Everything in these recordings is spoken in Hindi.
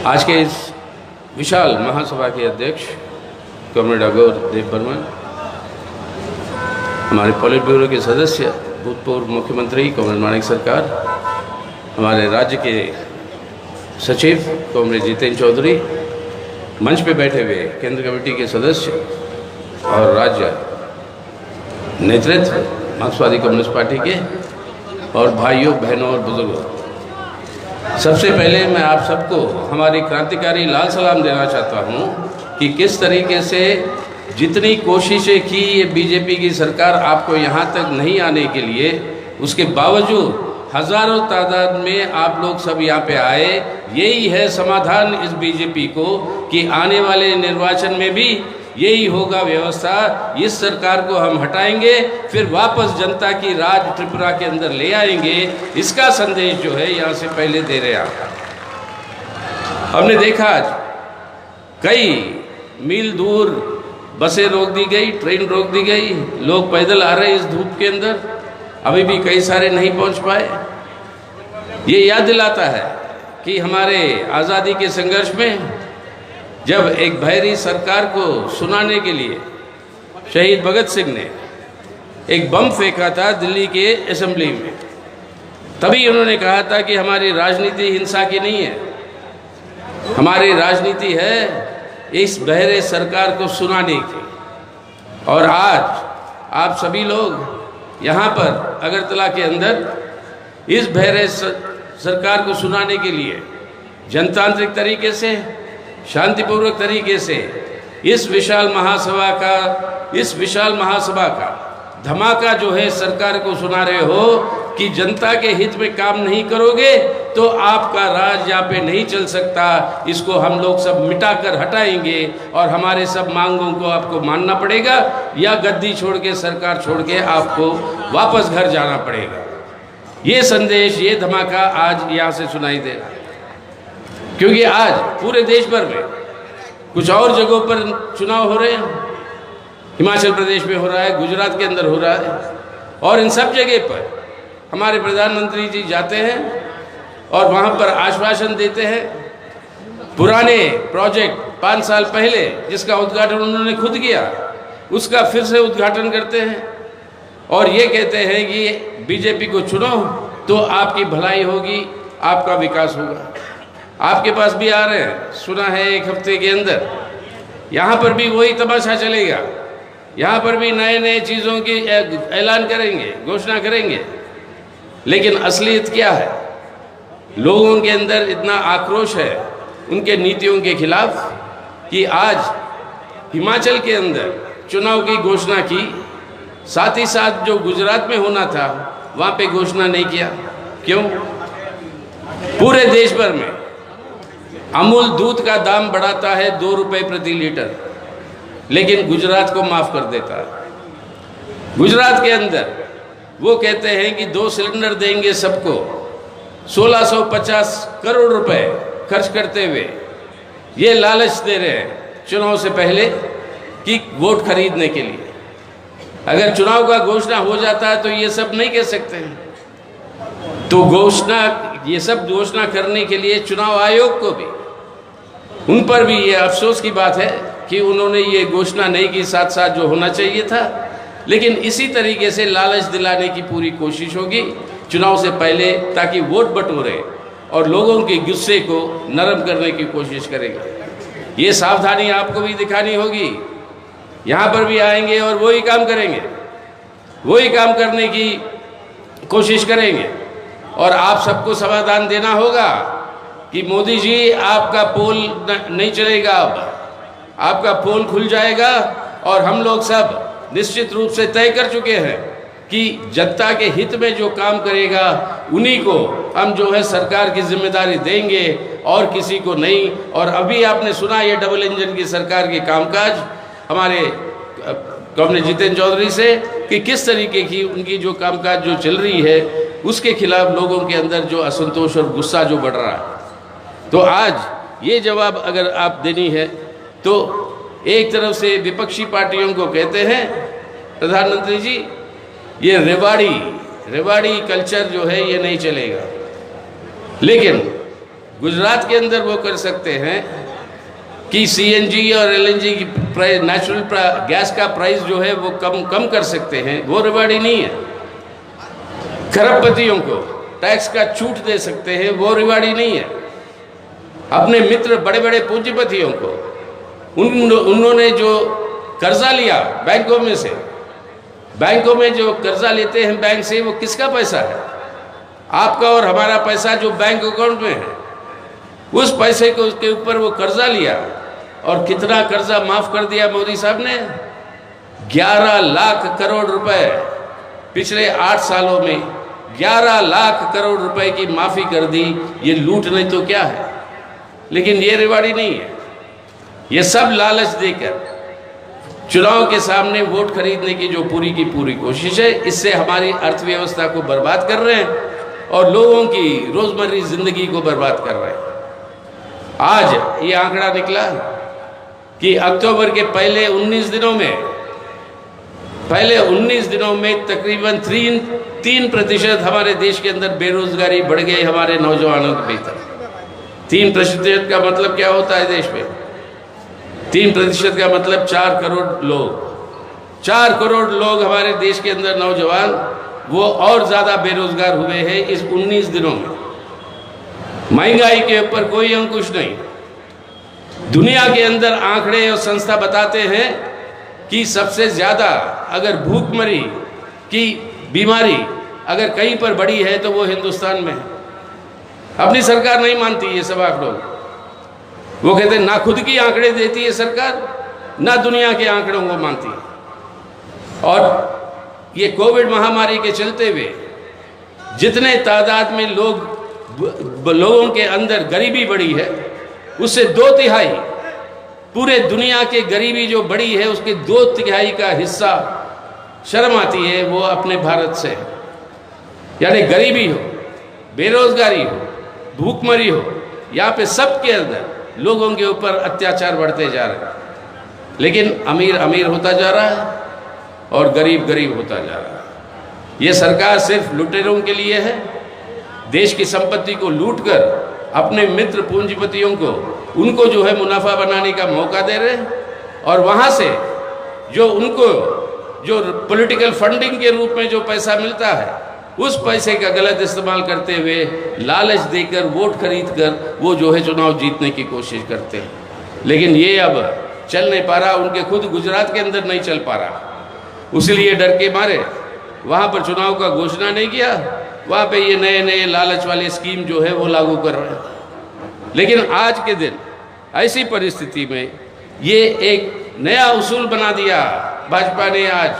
आज के इस विशाल महासभा के अध्यक्ष कॉमरेड अगौर देव बर्मन, हमारे पॉलिट ब्यूरो के सदस्य भूतपूर्व मुख्यमंत्री कॉमरेड मानिक सरकार, हमारे राज्य के सचिव कॉमरेड जितेंद्र चौधरी, मंच पे बैठे हुए केंद्र कमेटी के सदस्य और राज्य नेतृत्व मार्क्सवादी कम्युनिस्ट पार्टी के, और भाइयों बहनों और बुजुर्गों, सबसे पहले मैं आप सबको हमारी क्रांतिकारी लाल सलाम देना चाहता हूँ कि किस तरीके से जितनी कोशिशें की ये बीजेपी की सरकार आपको यहाँ तक नहीं आने के लिए, उसके बावजूद हज़ारों तादाद में आप लोग सब यहाँ पे आए। यही है समाधान इस बीजेपी को कि आने वाले निर्वाचन में भी यही होगा व्यवस्था। इस सरकार को हम हटाएंगे, फिर वापस जनता की राज त्रिपुरा के अंदर ले आएंगे। इसका संदेश जो है यहाँ से पहले दे रहे हैं। हमने देखा आज कई मील दूर बसें रोक दी गई, ट्रेन रोक दी गई, लोग पैदल आ रहे इस धूप के अंदर, अभी भी कई सारे नहीं पहुँच पाए। ये याद दिलाता है कि हमारे आज़ादी के संघर्ष में जब एक बहरी सरकार को सुनाने के लिए शहीद भगत सिंह ने एक बम फेंका था दिल्ली के असेंबली में, तभी उन्होंने कहा था कि हमारी राजनीति हिंसा की नहीं है, हमारी राजनीति है इस बहरे सरकार को सुनाने की। और आज आप सभी लोग यहाँ पर अगरतला के अंदर इस बहरे सरकार को सुनाने के लिए जनतांत्रिक तरीके से, शांतिपूर्वक तरीके से इस विशाल महासभा का धमाका जो है सरकार को सुना रहे हो कि जनता के हित में काम नहीं करोगे तो आपका राज यहाँ पे नहीं चल सकता। इसको हम लोग सब मिटाकर हटाएंगे और हमारे सब मांगों को आपको मानना पड़ेगा या गद्दी छोड़ के, सरकार छोड़ के आपको वापस घर जाना पड़ेगा। ये संदेश, ये धमाका आज यहाँ से सुनाई दे रहा है, क्योंकि आज पूरे देश भर में कुछ और जगहों पर चुनाव हो रहे हैं। हिमाचल प्रदेश में हो रहा है, गुजरात के अंदर हो रहा है, और इन सब जगह पर हमारे प्रधानमंत्री जी जाते हैं और वहाँ पर आश्वासन देते हैं। पुराने प्रोजेक्ट 5 साल पहले जिसका उद्घाटन उन्होंने खुद किया, उसका फिर से उद्घाटन करते हैं और ये कहते हैं कि बीजेपी को चुनो तो आपकी भलाई होगी, आपका विकास होगा। आपके पास भी आ रहे हैं, सुना है 1 हफ्ते के अंदर यहाँ पर भी वही तमाशा चलेगा। यहाँ पर भी नए नए चीज़ों की ऐलान करेंगे, घोषणा करेंगे, लेकिन असलियत क्या है? लोगों के अंदर इतना आक्रोश है उनके नीतियों के खिलाफ कि आज हिमाचल के अंदर चुनाव की घोषणा की, साथ ही साथ जो गुजरात में होना था वहाँ पे घोषणा नहीं किया। क्यों? पूरे देश भर में अमूल दूध का दाम बढ़ाता है 2 रुपये प्रति लीटर, लेकिन गुजरात को माफ़ कर देता है। गुजरात के अंदर वो कहते हैं कि 2 सिलेंडर देंगे सबको, 1650 करोड़ रुपए खर्च करते हुए ये लालच दे रहे हैं चुनाव से पहले कि वोट खरीदने के लिए। अगर चुनाव का घोषणा हो जाता है तो ये सब नहीं कह सकते हैं। तो ये सब घोषणा करने के लिए चुनाव आयोग को भी, उन पर भी ये अफसोस की बात है कि उन्होंने ये घोषणा नहीं की, साथ साथ जो होना चाहिए था। लेकिन इसी तरीके से लालच दिलाने की पूरी कोशिश होगी चुनाव से पहले, ताकि वोट बटोरे और लोगों के गुस्से को नरम करने की कोशिश करेंगे। ये सावधानी आपको भी दिखानी होगी। यहाँ पर भी आएंगे और वही काम करेंगे, वही काम करने की कोशिश करेंगे, और आप सबको समाधान देना होगा कि मोदी जी आपका पोल नहीं चलेगा, अब आपका पोल खुल जाएगा। और हम लोग सब निश्चित रूप से तय कर चुके हैं कि जनता के हित में जो काम करेगा उन्हीं को हम जो है सरकार की जिम्मेदारी देंगे और किसी को नहीं। और अभी आपने सुना ये डबल इंजन की सरकार के कामकाज हमारे कॉमरेड जितेंद्र चौधरी से कि किस तरीके की उनकी जो कामकाज जो चल रही है उसके खिलाफ लोगों के अंदर जो असंतोष और गुस्सा जो बढ़ रहा है। तो आज ये जवाब अगर आप देनी है तो एक तरफ से विपक्षी पार्टियों को कहते हैं प्रधानमंत्री जी, ये रेवाड़ी कल्चर जो है ये नहीं चलेगा, लेकिन गुजरात के अंदर वो कर सकते हैं कि सीएनजी और एलएनजी की प्राइस, नेचुरल गैस का प्राइस जो है वो कम कर सकते हैं, वो रिवाड़ी नहीं है। खरबपतियों को टैक्स का छूट दे सकते हैं, वो रिवाड़ी नहीं है। अपने मित्र बड़े बड़े पूंजीपतियों को उन्होंने जो कर्जा लिया बैंकों में से, बैंकों में जो कर्जा लेते हैं बैंक से, वो किसका पैसा है? आपका और हमारा पैसा जो बैंक अकाउंट में है, उस पैसे को उसके ऊपर वो कर्जा लिया और कितना कर्जा माफ कर दिया मोदी साहब ने? 11 लाख करोड़ रुपए पिछले 8 सालों में 11 लाख करोड़ रुपए की माफी कर दी। ये लूट नहीं तो क्या है? लेकिन ये रिवाड़ी नहीं है। ये सब लालच देकर चुनाव के सामने वोट खरीदने की जो पूरी की पूरी कोशिश है, इससे हमारी अर्थव्यवस्था को बर्बाद कर रहे हैं और लोगों की रोजमर्रा जिंदगी को बर्बाद कर रहे हैं। आज ये आंकड़ा निकला कि अक्टूबर के पहले 19 दिनों में तकरीबन 3% हमारे देश के अंदर बेरोजगारी बढ़ गई हमारे नौजवानों के भीतर। 3% का मतलब क्या होता है देश में? 3% का मतलब 4 करोड़ लोग। 4 करोड़ लोग हमारे देश के अंदर नौजवान वो और ज़्यादा बेरोजगार हुए हैं इस 19 दिनों में। महंगाई के ऊपर कोई अंकुश नहीं। दुनिया के अंदर आंकड़े और संस्था बताते हैं कि सबसे ज़्यादा अगर भूखमरी की बीमारी अगर कहीं पर बढ़ी है तो वो हिंदुस्तान में है। अपनी सरकार नहीं मानती ये सब आंकड़ों। वो कहते हैं ना खुद की आंकड़े देती है सरकार, ना दुनिया के आंकड़ों को मानती है। और ये कोविड महामारी के चलते हुए जितने तादाद में लोगों के अंदर गरीबी बढ़ी है, उससे 2/3 पूरे दुनिया के गरीबी जो बढ़ी है उसके 2/3 का हिस्सा, शर्म आती है, वो अपने भारत से। यानी गरीबी हो, बेरोजगारी हो, भूखमरी हो, यहाँ पे सबके अंदर लोगों के ऊपर अत्याचार बढ़ते जा रहे हैं। लेकिन अमीर अमीर होता जा रहा है और गरीब गरीब होता जा रहा है। ये सरकार सिर्फ लुटेरों के लिए है। देश की संपत्ति को लूटकर अपने मित्र पूंजीपतियों को, उनको जो है मुनाफा बनाने का मौका दे रहे हैं और वहाँ से जो उनको जो पॉलिटिकल फंडिंग के रूप में जो पैसा मिलता है, उस पैसे का गलत इस्तेमाल करते हुए लालच देकर वोट खरीद कर वो जो है चुनाव जीतने की कोशिश करते हैं। लेकिन ये अब चल नहीं पा रहा, उनके खुद गुजरात के अंदर नहीं चल पा रहा। उसलिए डर के मारे वहाँ पर चुनाव का घोषणा नहीं किया, वहाँ पे ये नए नए लालच वाले स्कीम जो है वो लागू कर रहे हैं। लेकिन आज के दिन ऐसी परिस्थिति में ये एक नया उसूल बना दिया भाजपा ने आज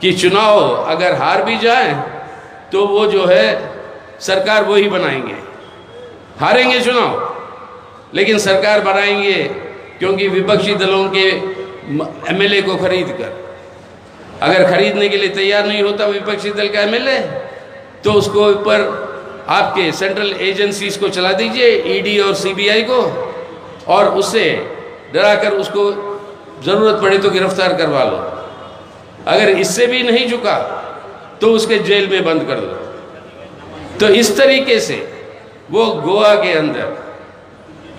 कि चुनाव अगर हार भी जाए तो वो जो है सरकार वो ही बनाएंगे। हारेंगे चुनाव लेकिन सरकार बनाएंगे, क्योंकि विपक्षी दलों के एमएलए को खरीद कर, अगर खरीदने के लिए तैयार नहीं होता विपक्षी दल का एमएलए, तो उसको ऊपर आपके सेंट्रल एजेंसीज को चला दीजिए, ईडी और सीबीआई को, और उससे डराकर उसको ज़रूरत पड़े तो गिरफ्तार करवा लो। अगर इससे भी नहीं झुका तो उसके जेल में बंद कर दो। तो इस तरीके से वो गोवा के अंदर,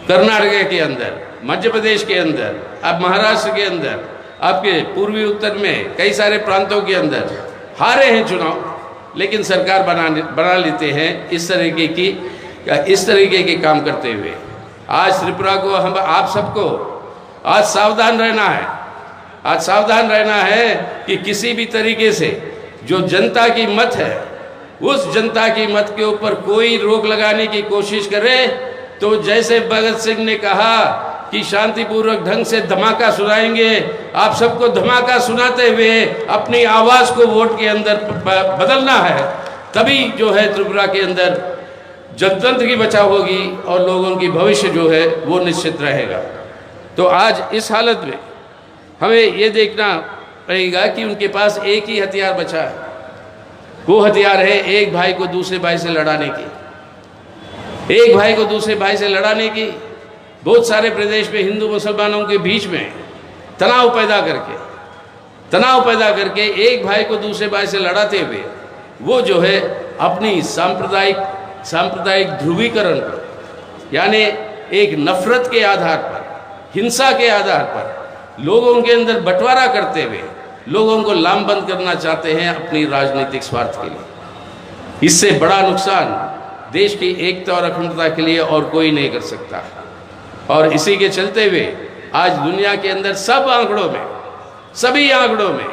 कर्नाटक के अंदर, मध्य प्रदेश के अंदर, अब महाराष्ट्र के अंदर, आपके पूर्वी उत्तर में कई सारे प्रांतों के अंदर हारे हैं चुनाव, लेकिन सरकार बना लेते हैं इस तरीके के काम करते हुए। आज त्रिपुरा को हम आप सबको आज सावधान रहना है। आज सावधान रहना है कि किसी भी तरीके से जो जनता की मत है, उस जनता की मत के ऊपर कोई रोक लगाने की कोशिश करे तो जैसे भगत सिंह ने कहा कि शांतिपूर्वक ढंग से धमाका सुनाएंगे, आप सबको धमाका सुनाते हुए अपनी आवाज़ को वोट के अंदर बदलना है। तभी जो है त्रिपुरा के अंदर जनतंत्र की बचाव होगी और लोगों की भविष्य जो है वो निश्चित रहेगा। तो आज इस हालत में हमें ये देखना रहेगा कि उनके पास एक ही हथियार बचा है। वो हथियार है एक भाई को दूसरे भाई से लड़ाने की। एक भाई को दूसरे भाई से लड़ाने की, बहुत सारे प्रदेश में हिंदू मुसलमानों के बीच में तनाव पैदा करके एक भाई को दूसरे भाई से लड़ाते हुए वो जो है अपनी सांप्रदायिक ध्रुवीकरण को, यानी एक नफरत के आधार पर, हिंसा के आधार पर लोगों के अंदर बंटवारा करते हुए लोगों को लामबंद करना चाहते हैं अपनी राजनीतिक स्वार्थ के लिए। इससे बड़ा नुकसान देश की एकता और अखंडता के लिए और कोई नहीं कर सकता। और इसी के चलते हुए आज दुनिया के अंदर सभी आंकड़ों में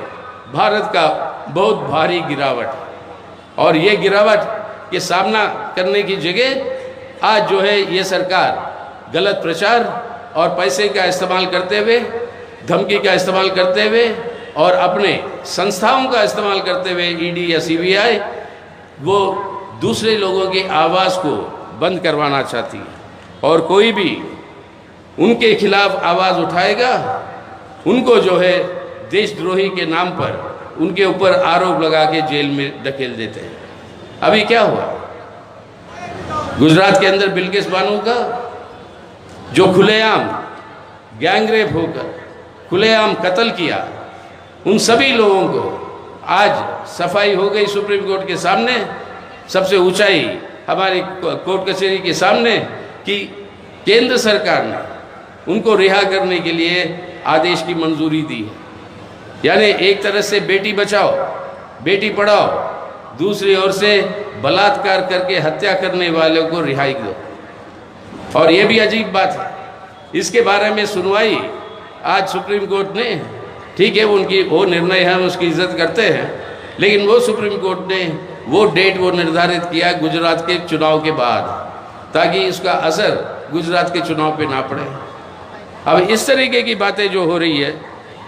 भारत का बहुत भारी गिरावट है। और ये गिरावट के सामना करने की जगह आज जो है ये सरकार गलत प्रचार और पैसे का इस्तेमाल करते हुए, धमकी का इस्तेमाल करते हुए और अपने संस्थाओं का इस्तेमाल करते हुए, ईडी या सीबीआई, वो दूसरे लोगों की आवाज़ को बंद करवाना चाहती है। और कोई भी उनके खिलाफ आवाज़ उठाएगा, उनको जो है देशद्रोही के नाम पर उनके ऊपर आरोप लगा के जेल में धकेल देते हैं। अभी क्या हुआ गुजरात के अंदर, बिल्किस बानो का जो खुलेआम गैंगरेप होकर खुलेआम कत्ल किया, उन सभी लोगों को आज सफाई हो गई सुप्रीम कोर्ट के सामने, सबसे ऊंचाई हमारी कोर्ट कचहरी के सामने, कि केंद्र सरकार ने उनको रिहा करने के लिए आदेश की मंजूरी दी है। यानी एक तरह से बेटी बचाओ बेटी पढ़ाओ, दूसरी ओर से बलात्कार करके हत्या करने वालों को रिहाई दो। और ये भी अजीब बात है, इसके बारे में सुनवाई आज सुप्रीम कोर्ट ने, ठीक है वो निर्णय है, हम उसकी इज्जत करते हैं, लेकिन वो सुप्रीम कोर्ट ने वो डेट निर्धारित किया गुजरात के चुनाव के बाद, ताकि इसका असर गुजरात के चुनाव पे ना पड़े। अब इस तरीके की बातें जो हो रही है,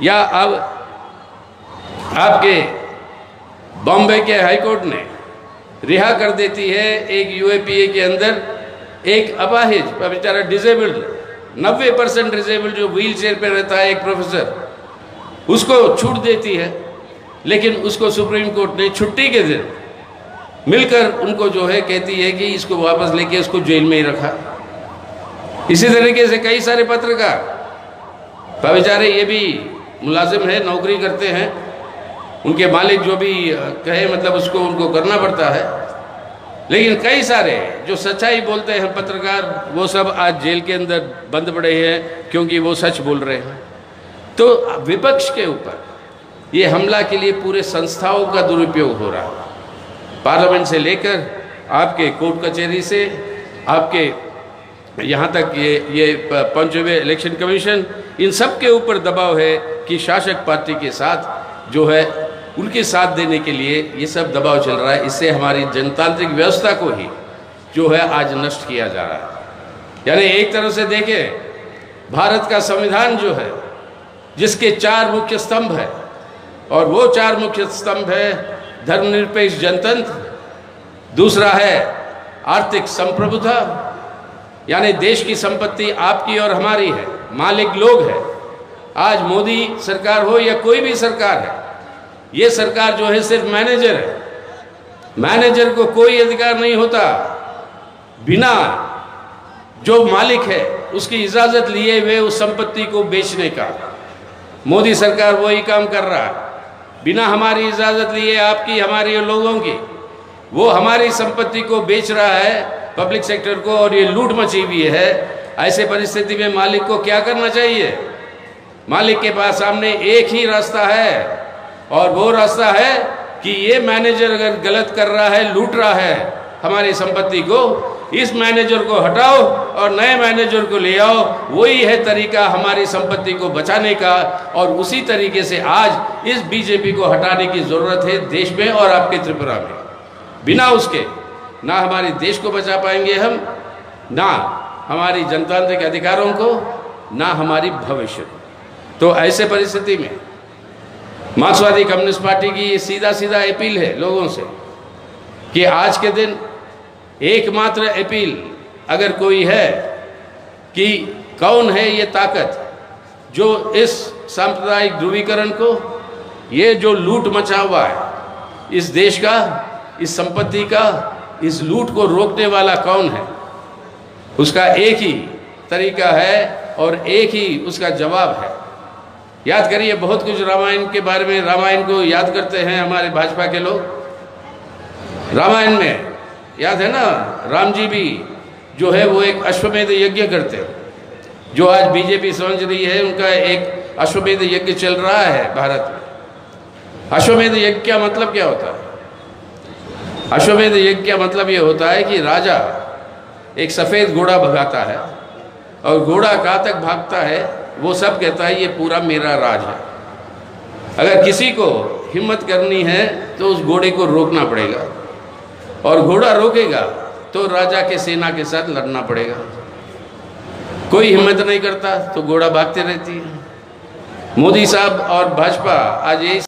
या अब आपके बॉम्बे के हाईकोर्ट ने रिहा कर देती है एक यूएपीए के अंदर एक अपाहिज, बेचारा डिसेबल्ड, 90% डिसेबल्ड जो व्हील चेयर पर रहता है, एक प्रोफेसर, उसको छूट देती है। लेकिन उसको सुप्रीम कोर्ट ने छुट्टी के दिन मिलकर उनको जो है कहती है कि इसको वापस लेके उसको जेल में ही रखा। इसी तरीके से कई सारे पत्रकार बेचारे ये भी मुलाजिम है, नौकरी करते हैं, उनके मालिक जो भी कहे मतलब उसको उनको करना पड़ता है, लेकिन कई सारे जो सच्चाई बोलते हैं पत्रकार, वो सब आज जेल के अंदर बंद पड़े हैं क्योंकि वो सच बोल रहे हैं। तो विपक्ष के ऊपर ये हमला के लिए पूरे संस्थाओं का दुरुपयोग हो रहा है, पार्लियामेंट से लेकर आपके कोर्ट कचहरी से आपके यहाँ तक ये पंचवें इलेक्शन कमीशन, इन सब के ऊपर दबाव है कि शासक पार्टी के साथ जो है उनके साथ देने के लिए ये सब दबाव चल रहा है। इससे हमारी जनतांत्रिक व्यवस्था को ही जो है आज नष्ट किया जा रहा है। यानी एक तरह से देखें, भारत का संविधान जो है, जिसके 4 मुख्य स्तंभ है, और वो 4 मुख्य स्तंभ है धर्मनिरपेक्ष जनतंत्र, दूसरा है आर्थिक संप्रभुता, यानी देश की संपत्ति आपकी और हमारी है, मालिक लोग हैं। आज मोदी सरकार हो या कोई भी सरकार है, ये सरकार जो है सिर्फ मैनेजर है, मैनेजर को कोई अधिकार नहीं होता बिना जो मालिक है उसकी इजाज़त लिए हुए उस संपत्ति को बेचने का। मोदी सरकार वही काम कर रहा है, बिना हमारी इजाज़त लिए, आपकी हमारी और लोगों की, वो हमारी संपत्ति को बेच रहा है पब्लिक सेक्टर को, और ये लूट मची हुई है। ऐसे परिस्थिति में मालिक को क्या करना चाहिए? मालिक के पास सामने एक ही रास्ता है, और वो रास्ता है कि ये मैनेजर अगर गलत कर रहा है, लूट रहा है हमारी संपत्ति को, इस मैनेजर को हटाओ और नए मैनेजर को ले आओ। वही है तरीका हमारी संपत्ति को बचाने का, और उसी तरीके से आज इस बीजेपी को हटाने की ज़रूरत है देश में और आपके त्रिपुरा में। बिना उसके ना हमारे देश को बचा पाएंगे हम, ना हमारी जनतांत्रिक अधिकारों को, ना हमारी भविष्य। तो ऐसे परिस्थिति में मार्क्सवादी कम्युनिस्ट पार्टी की सीधा सीधा अपील है लोगों से कि आज के दिन एकमात्र अपील अगर कोई है कि कौन है ये ताकत जो इस सांप्रदायिक ध्रुवीकरण को, ये जो लूट मचा हुआ है इस देश का, इस संपत्ति का, इस लूट को रोकने वाला कौन है, उसका एक ही तरीका है और एक ही उसका जवाब है। याद करिए, बहुत कुछ रामायण के बारे में, रामायण को याद करते हैं हमारे भाजपा के लोग। रामायण में याद है ना, राम जी भी जो है वो एक अश्वमेध यज्ञ करते हैं। जो आज बीजेपी समझ रही है उनका एक अश्वमेध यज्ञ चल रहा है भारत में। अश्वमेध यज्ञ का मतलब क्या होता है? अश्वमेध यज्ञ का मतलब ये होता है कि राजा एक सफ़ेद घोड़ा भगाता है और घोड़ा कहाँ तक भागता है वो सब कहता है ये पूरा मेरा राज है। अगर किसी को हिम्मत करनी है तो उस घोड़े को रोकना पड़ेगा, और घोड़ा रोकेगा तो राजा के सेना के साथ लड़ना पड़ेगा। कोई हिम्मत नहीं करता तो घोड़ा भागते रहती है। मोदी साहब और भाजपा आज यही